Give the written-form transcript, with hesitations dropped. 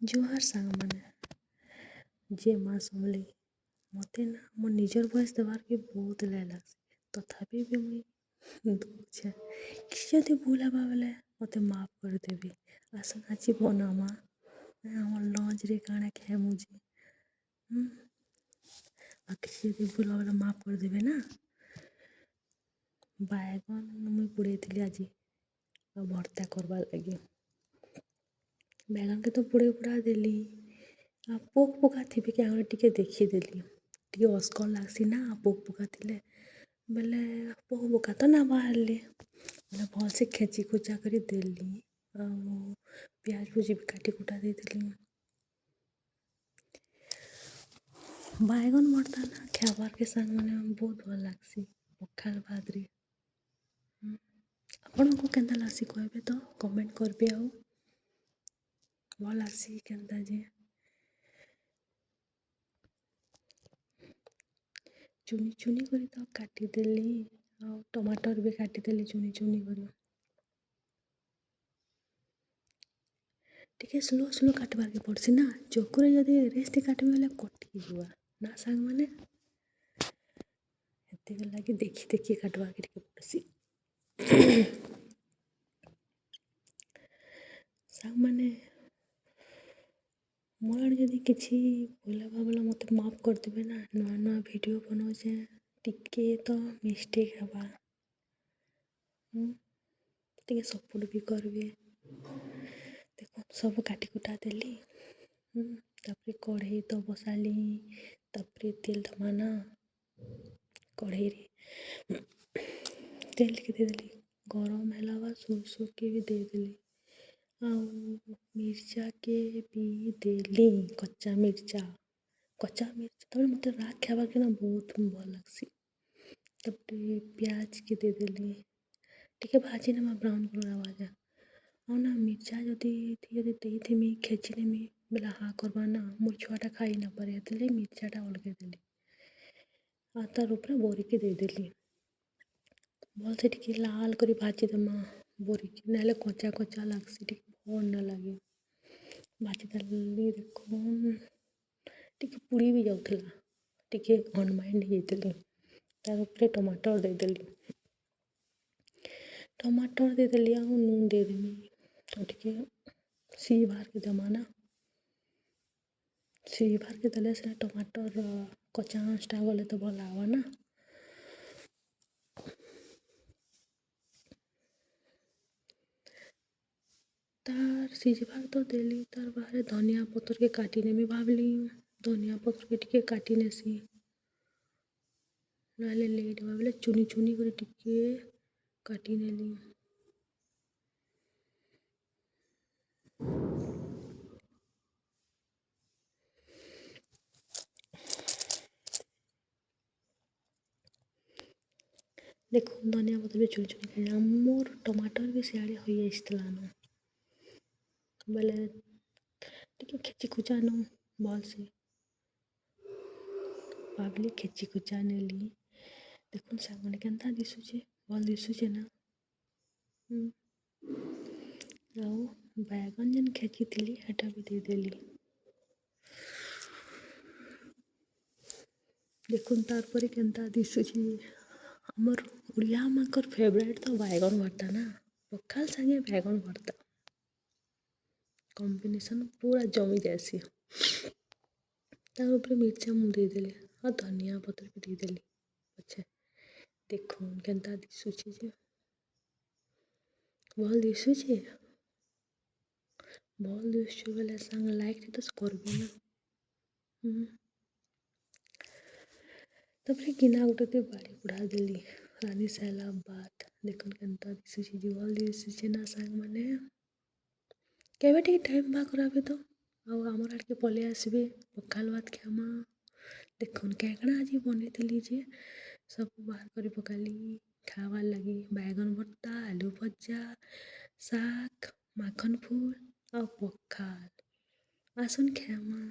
जुहार साଙ୍ଗमाने जे माँ समली मते ना मो निजर वॉइस देवार के बहुत लय लागसी तथापि भी मुई दूछे किसी जदि भूल हेबा बेले मते माफ कर देबे। आसन आज बनामा हमर लॉन्च रे काना खेमु जे आ किसी जदि भूल हेबा बेले माफ कर देबे ना। बायगन मुई पुड़ेइथिली आज भर्ता करबार लागी बैगन के तो पुड़े पुड़ा देली आ पोक पोका थिबे कि आगे टिके देखिदेली टिके अस्कल लागसी ना पोक पोका थिले बेले पोक पोका तो ना बाहरले बेले भल से खेची खुचा करी देली आ प्याज भुजी भी काटी कुटा देली। बायगन भर्ता ना खाबार के संग माने बहुत भल लागसी पखाल भात रे। आपनको केन्ता लागसी कहबे तो कमेंट करबे आउ भल लागसी केन्ता जे चुनी चुनी करी तो काटी देली आ टमाटर भी काटी देली चुनी चुनी करी टिके स्लो स्लो काटबार के पड़सी ना चोकुरे जदि रेस्ती काटबे बेले कटि जुआ ना सांग माने हेति लागी देखी देखी काटबार के टिके पड़सी। सांग माने मोर जदि किछि भूल हेबा बेले मते माफ कर देबे ना नूआ नूआ वीडियो बनाउछे टिके तो मिस्टेक हेबा टिके सपोर्ट भी करबे। देखो सब काटी कुटा देली तापरे कढ़ई तो बसाली तापरे तेल धमाना कढ़ई रे तेल के दे देली गरम हैला बा सोरसों के भी दे देली आउ मिर्चा के भी देली कच्चा मिर्चा तबे मते राग खाइबा के ना बहुत भल लागसी तापरे प्याज के दे देली टिके भाजी नेमा ब्राउन कलर आवा जाए और ना मिर्चा जदि देइथिमि खेची नेमि बेले हाँ करबा ना मोर छुआटा खाई ना पारे हेतिरलागि मिर्चाटा अलगे देली आ तार उपरे बोरिके दे देली भल से टिके लाल करी भाजी देमा बोरिके नाले कच्चा कच्चा लागसी टिके भल ना लागे भाजी देली देखो टिके पुड़ी भी जाउथला टिके अनमाइंड हेइथिली तार उपरे टमाटर दे देली टमाटर दे देली आउ नून दे देमी और टिके सी भार के देमा ना सी भार के देले से टमाटर कच्चा आँचटा गले तो भल लागबा ना। तार सिझबार तो देली तार बाहरे धनिया पतर के काटी नेमि भाबली धनिया पतर के टिके काटी नेसी नाले लेट हेबा बेले चुनी चुनी करे टिके काटी नेली देखो धनिया पतर भी चुनी चुनी काटी मोर टमाटर भी सियाड़े होई आइसथिलान बेले टिके खेची खुचानु भल से भाबली खेची खुचा नेली देखुन सागमाने केन्ता दिसुचे भल दिसुचे ना आउ बैगन जेन खेची थिली हेटा भी दे देली देखुन तार परे केन्ता दिसुचे हमर उड़िया मानकर फेवरेट तो बैगन भर्ता ना पखाल संगे बैगन भर्ता कॉम्बिनेशन पूरा जमी जाएसी तार उपरे मिर्चा मु दे देली और धनिया पतर भी दे देली अच्छा देखुन केन्ता दिसुचे जे भल दिसुचे भल दिसुचे बेले सांग लाइक तो करबे ना तापरे गिना गुटे बाड़ी बुढ़ा देली रानी सैला बात देखुन केन्ता दिसुचे जे भल दिसुचे ना सांग माने केबे टिके टाइम बा कराबे तो आउ आमर आड़के पले आसबे पखाल भात खामा देखुन केकड़ा आज बनेइथिली जे सब बाहर करी पकाली खाबार लागी बैगन भर्ता आलू भजा साग माखन फूल आउ पखाल आसुन खामा।